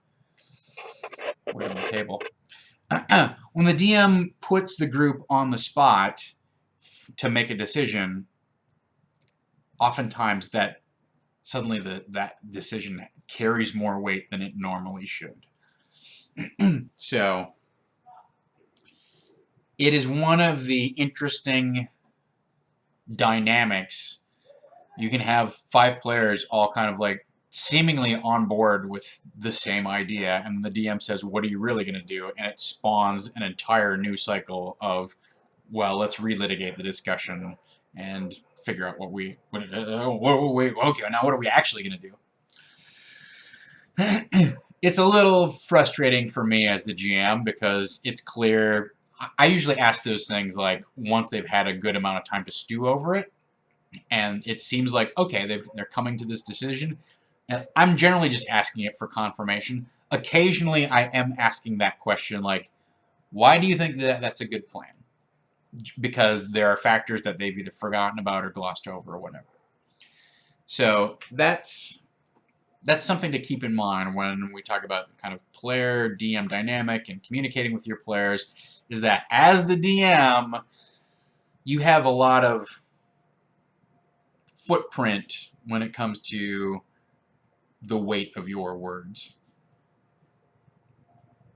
wait on the table. When the DM puts the group on the spot to make a decision, oftentimes that suddenly that decision carries more weight than it normally should. So it is one of the interesting dynamics. You can have 5 players all kind of like seemingly on board with the same idea, and the DM says, what are you really going to do? And it spawns an entire new cycle of, well, let's relitigate the discussion and figure out okay, now what are we actually going to do? It's a little frustrating for me as the GM, because it's clear, I usually ask those things like once they've had a good amount of time to stew over it, and it seems like, okay, they're coming to this decision, and I'm generally just asking it for confirmation. Occasionally I am asking that question, like, why do you think that's a good plan? Because there are factors that they've either forgotten about or glossed over or whatever. So that's something to keep in mind when we talk about the kind of player DM dynamic and communicating with your players, is that as the DM, you have a lot of footprint when it comes to the weight of your words.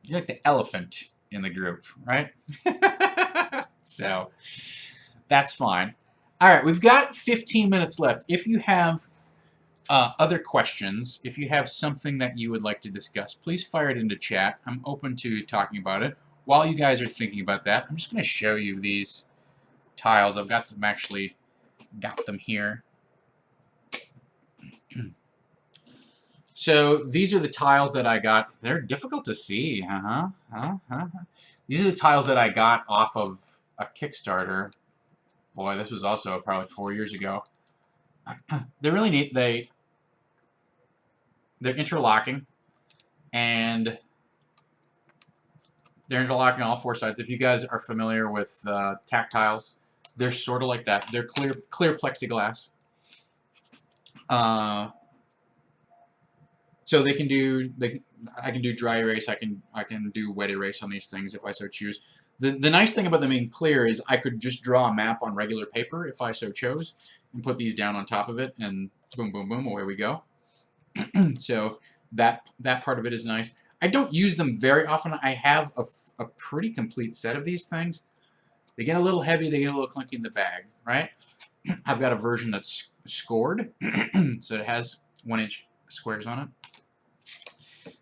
You're like the elephant in the group, right? So that's fine. All right, we've got 15 minutes left. If you have other questions, if you have something that you would like to discuss, please fire it into chat. I'm open to talking about it. While you guys are thinking about that, I'm just going to show you these tiles. I've got them here. So these are the tiles that I got. They're difficult to see. These are the tiles that I got off of a Kickstarter. Boy, this was also probably 4 years ago. They're really neat. They're interlocking, and they're interlocking on all 4 sides. If you guys are familiar with tactiles, they're sort of like that. They're clear plexiglass. So they can do I can do dry erase. I can do wet erase on these things if I so choose. The nice thing about them being clear is I could just draw a map on regular paper if I so chose, and put these down on top of it, and boom, boom, boom, away we go. So that part of it is nice. I don't use them very often. I have a pretty complete set of these things. They get a little heavy, they get a little clunky in the bag, right? I've got a version that's scored, so it has 1-inch squares on it.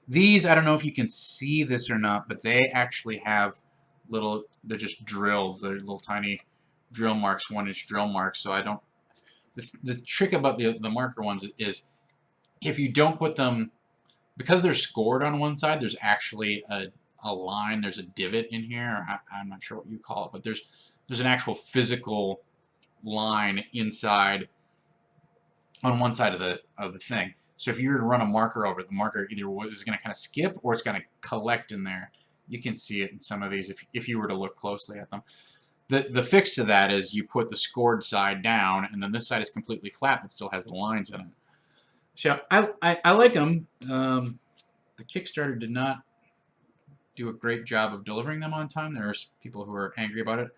These, I don't know if you can see this or not, but they actually have they're just drills. They're little tiny drill marks, 1-inch drill marks, so I don't, the trick about the marker ones is if you don't put them, because they're scored on one side, there's actually a line, there's a divot in here. I'm not sure what you call it, but there's an actual physical line inside on one side of the thing. So if you were to run a marker over it, the marker either is going to kind of skip or it's going to collect in there. You can see it in some of these if you were to look closely at them. The fix to that is you put the scored side down, and then this side is completely flat but still has the lines in it. So I like them. The Kickstarter did not do a great job of delivering them on time. There's people who are angry about it.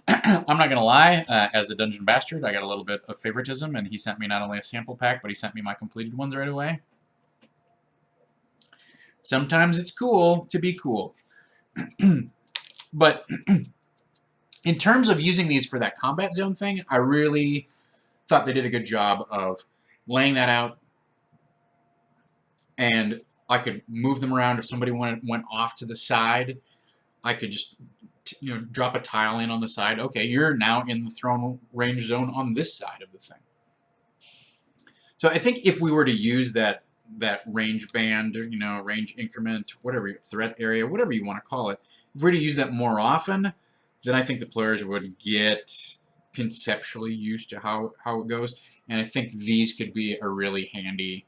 I'm not going to lie, as the Dungeon Bastard, I got a little bit of favoritism, and he sent me not only a sample pack, but he sent me my completed ones right away. Sometimes it's cool to be cool. But in terms of using these for that combat zone thing, I really thought they did a good job of laying that out, and I could move them around. If somebody went off to the side, I could just drop a tile in on the side. Okay, you're now in the thrown range zone on this side of the thing. So I think if we were to use that range band, range increment, whatever, threat area, whatever you want to call it, if we were to use that more often, then I think the players would get conceptually used to how it goes. And I think these could be a really handy,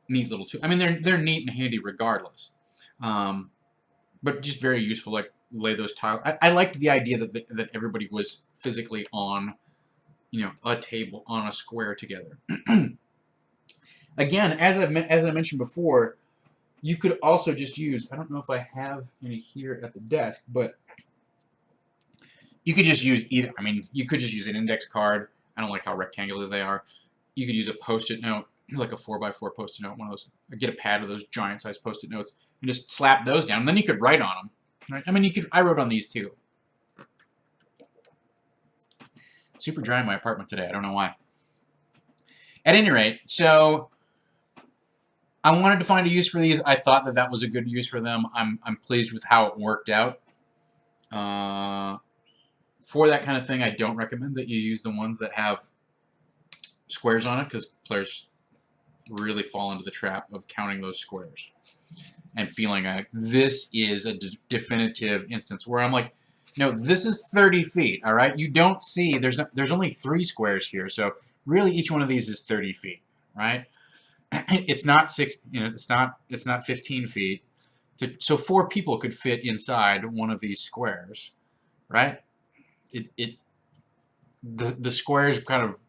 neat little tool. I mean, they're neat and handy regardless. But just very useful, like lay those tiles. I liked the idea that everybody was physically on, a table, on a square together. Again, as I mentioned before, you could also just use, I don't know if I have any here at the desk, but you could just use either. I mean, you could just use an index card. I don't like how rectangular they are. You could use a Post-it note, like a 4x4 Post-it note, one of those. Get a pad of those giant-sized Post-it notes, and just slap those down. And then you could write on them. Right? I mean, I wrote on these too. Super dry in my apartment today. I don't know why. At any rate, so I wanted to find a use for these. I thought that was a good use for them. I'm pleased with how it worked out. For that kind of thing, I don't recommend that you use the ones that have squares on it, because players really fall into the trap of counting those squares and feeling like this is a definitive instance where I'm like, no, this is 30 feet, all right? You don't see, there's only 3 squares here, so really each one of these is 30 feet, right? It's not it's not 15 feet. So 4 people could fit inside one of these squares, right? The squares kind of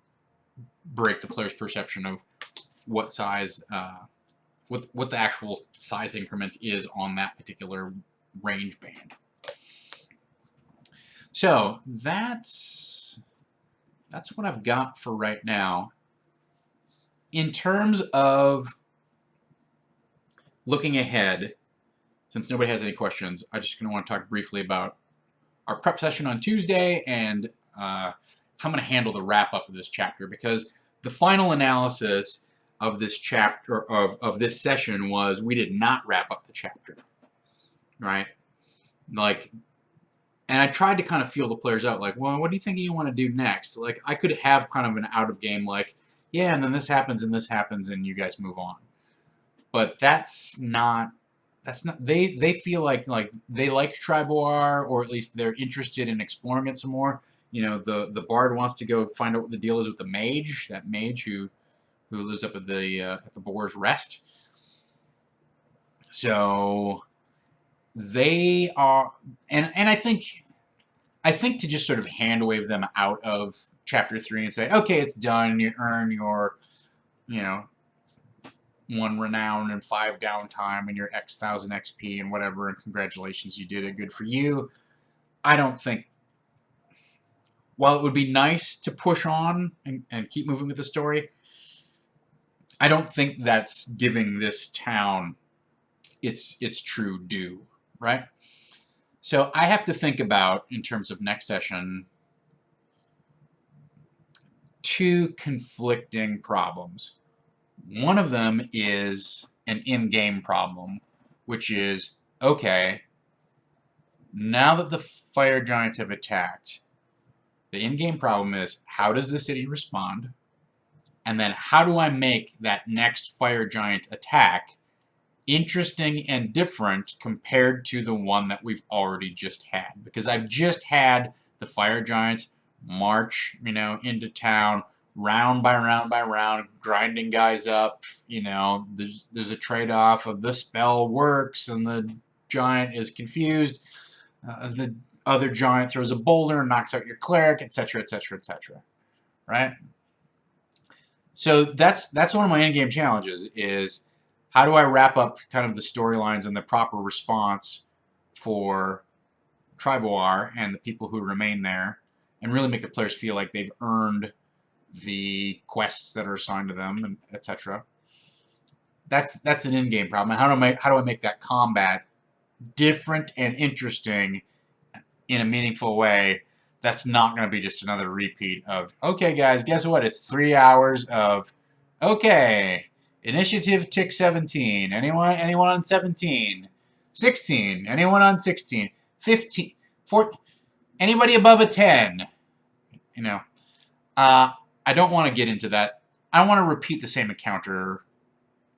break the player's perception of what size, what the actual size increment is on that particular range band. So that's what I've got for right now. In terms of looking ahead, since nobody has any questions, I'm just going to want to talk briefly about our prep session on Tuesday and how I'm going to handle the wrap-up of this chapter, because the final analysis of this chapter, of this session, was we did not wrap up the chapter, right? Like, and I tried to kind of feel the players out, like, well, what do you think you want to do next? Like, I could have kind of an out-of-game, like, yeah, and then this happens, and you guys move on. But that's not, they feel like they like Triboar, or at least they're interested in exploring it some more. You know, the bard wants to go find out what the deal is with the mage, that mage who lives up at the Boar's Rest. So they are, and I think to just sort of hand wave them out of chapter 3 and say, okay, it's done. You earn your, 1 renown and 5 downtime and your X thousand XP and whatever, and congratulations, you did it, good for you. I don't think, while it would be nice to push on and keep moving with the story, I don't think that's giving this town its true due, right? So I have to think about, in terms of next session, 2 conflicting problems. One of them is an in-game problem, which is, okay, now that the fire giants have attacked, the in-game problem is, how does the city respond? And then how do I make that next fire giant attack interesting and different compared to the one that we've already just had? Because I've just had the fire giants march, into town, round by round by round, grinding guys up. There's a trade-off of the spell works and the giant is confused. The other giant throws a boulder and knocks out your cleric, etc., etc., etc. Right? So that's one of my in-game challenges, is how do I wrap up kind of the storylines and the proper response for Triboar and the people who remain there, and really make the players feel like they've earned the quests that are assigned to them, and etc. That's an in-game problem. How do I make that combat different and interesting in a meaningful way? That's not going to be just another repeat of, okay, guys, guess what? It's 3 hours of, okay, initiative tick 17. Anyone on 17? 16. Anyone on 16? 15. 14. Anybody above a 10? I don't want to get into that. I don't want to repeat the same encounter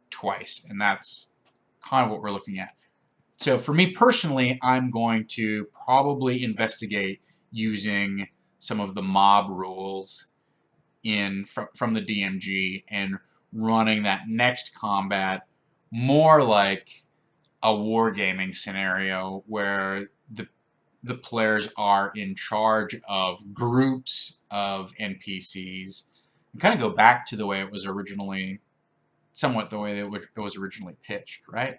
twice, and that's kind of what we're looking at. So for me personally, I'm going to probably investigate using some of the mob rules from the DMG and running that next combat more like a wargaming scenario where the players are in charge of groups of NPCs, and kind of go back to the way it was originally, somewhat the way that it was originally pitched, right?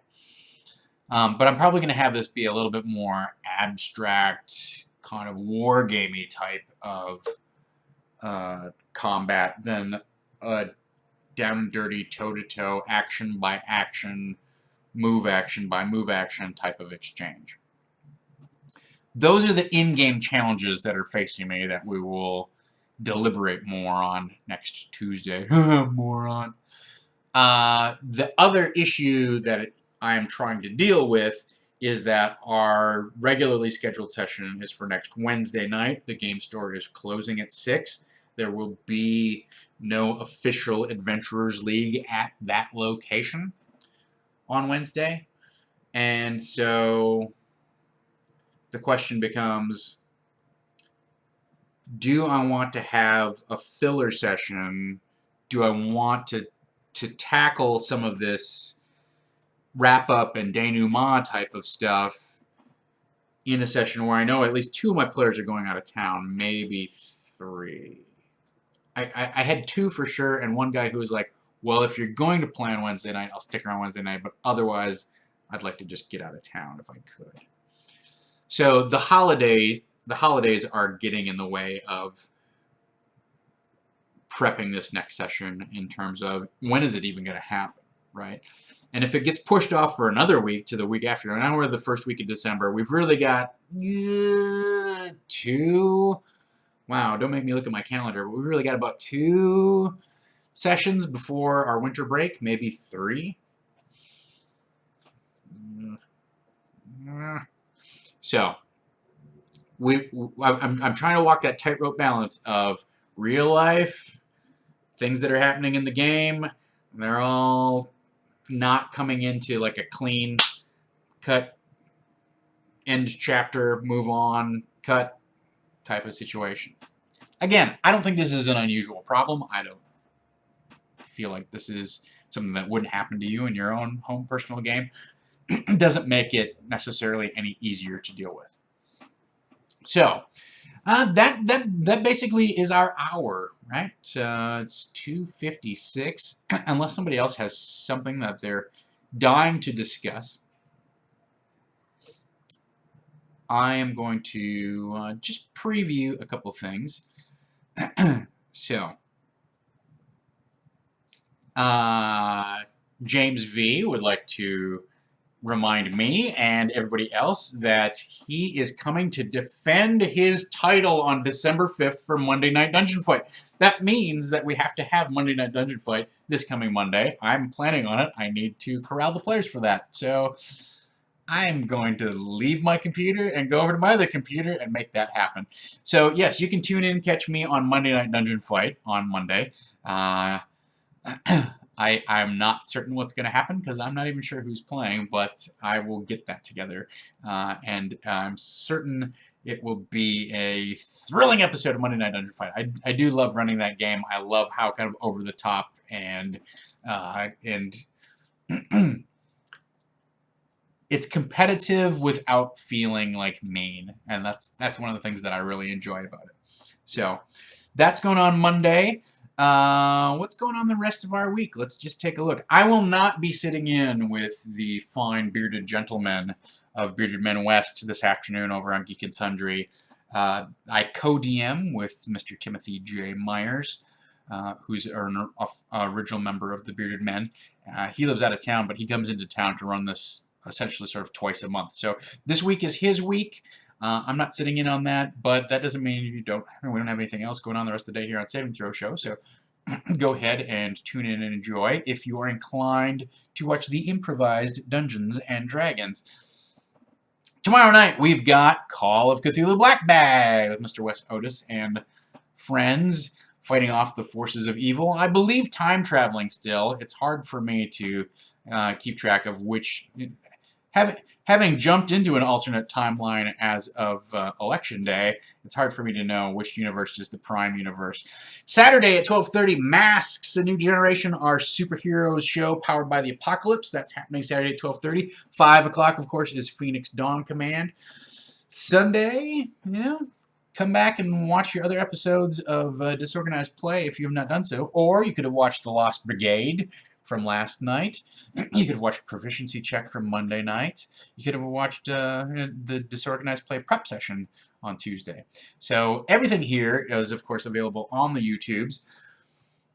But I'm probably going to have this be a little bit more abstract, kind of wargamey type of combat than a down and dirty, toe-to-toe, action by action by move action type of exchange. Those are the in-game challenges that are facing me that we will deliberate more on next Tuesday. Moron. The other issue that I am trying to deal with is that our regularly scheduled session is for next Wednesday night. The game store is closing at 6. There will be no official Adventurers League at that location on Wednesday. And so the question becomes, do I want to have a filler session? Do I want to tackle some of this wrap-up and denouement type of stuff in a session where I know at least 2 of my players are going out of town, maybe 3? I had two for sure, and one guy who was like, well, if you're going to play on Wednesday night, I'll stick around Wednesday night, but otherwise, I'd like to just get out of town if I could. So the holidays are getting in the way of prepping this next session in terms of when is it even going to happen, right? And if it gets pushed off for another week to the week after, now we're the first week of December, we've really got two. Wow, don't make me look at my calendar. But we've really got about 2 sessions before our winter break, maybe 3. So I'm trying to walk that tightrope balance of real life, things that are happening in the game. They're all not coming into like a clean cut, end chapter, move on, cut type of situation. Again, I don't think this is an unusual problem. I don't feel like this is something that wouldn't happen to you in your own home personal game. It doesn't make it necessarily any easier to deal with. So that basically is our hour, right? It's 2:56. Unless somebody else has something that they're dying to discuss, I am going to just preview a couple things. So, James V would like to remind me and everybody else that he is coming to defend his title on December 5th for Monday Night Dungeon Fight. That means that we have to have Monday Night Dungeon Fight this coming Monday. I'm planning on it. I need to corral the players for that. So I'm going to leave my computer and go over to my other computer and make that happen. So yes, you can tune in and catch me on Monday Night Dungeon Fight on Monday. I'm not certain what's going to happen because I'm not even sure who's playing, but I will get that together. And I'm certain it will be a thrilling episode of Monday Night Dungeon Fight. I do love running that game. I love how kind of over the top and it's competitive without feeling like mean, and that's one of the things that I really enjoy about it. So that's going on Monday. What's going on the rest of our week? Let's just take a look. I will not be sitting in with the fine bearded gentlemen of Bearded Men West this afternoon over on Geek and Sundry. I co-DM with Mr. Timothy J. Myers, who's an original member of the Bearded Men. He lives out of town, but he comes into town to run this essentially sort of twice a month. So this week is his week. I'm not sitting in on that, but that doesn't mean we don't have anything else going on the rest of the day here on Saving Throw Show. So go ahead and tune in and enjoy if you are inclined to watch the improvised Dungeons and Dragons. Tomorrow night we've got Call of Cthulhu Black Bag with Mr. Wes Otis and friends fighting off the forces of evil. I believe time traveling still. It's hard for me to keep track of which. Having jumped into an alternate timeline as of Election Day, it's hard for me to know which universe is the prime universe. Saturday at 12:30, Masks, A New Generation, our superheroes show powered by the Apocalypse. That's happening Saturday at 12:30. 5 o'clock, of course, is Phoenix Dawn Command. Sunday, come back and watch your other episodes of Disorganized Play if you have not done so. Or you could have watched The Lost Brigade from last night. You could have watched Proficiency Check from Monday night. You could have watched the Disorganized Play prep session on Tuesday. So everything here is, of course, available on the YouTubes.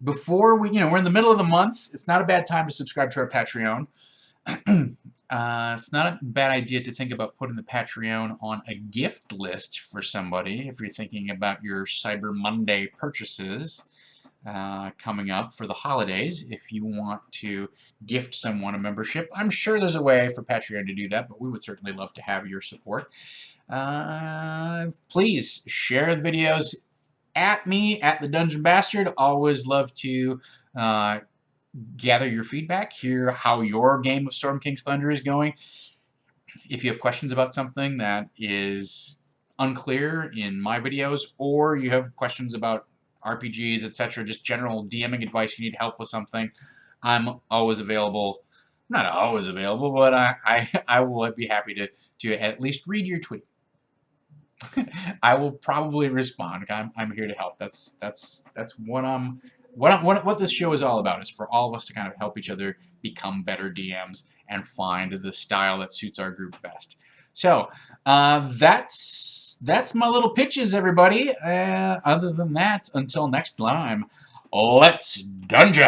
Before we're in the middle of the month. It's not a bad time to subscribe to our Patreon. It's not a bad idea to think about putting the Patreon on a gift list for somebody if you're thinking about your Cyber Monday purchases. Coming up for the holidays, if you want to gift someone a membership. I'm sure there's a way for Patreon to do that, but we would certainly love to have your support. Please share the videos at me, at the Dungeon Bastard. Always love to gather your feedback, hear how your game of Storm King's Thunder is going. If you have questions about something that is unclear in my videos, or you have questions about RPGs, etc., just general DMing advice, you need help with something, I'm always available. Not always available, but I will be happy to at least read your tweet. I will probably respond. I'm here to help. That's what this show is all about, is for all of us to kind of help each other become better DMs and find the style that suits our group best. So that's my little pitches, everybody. Other than that, until next time, let's dungeon.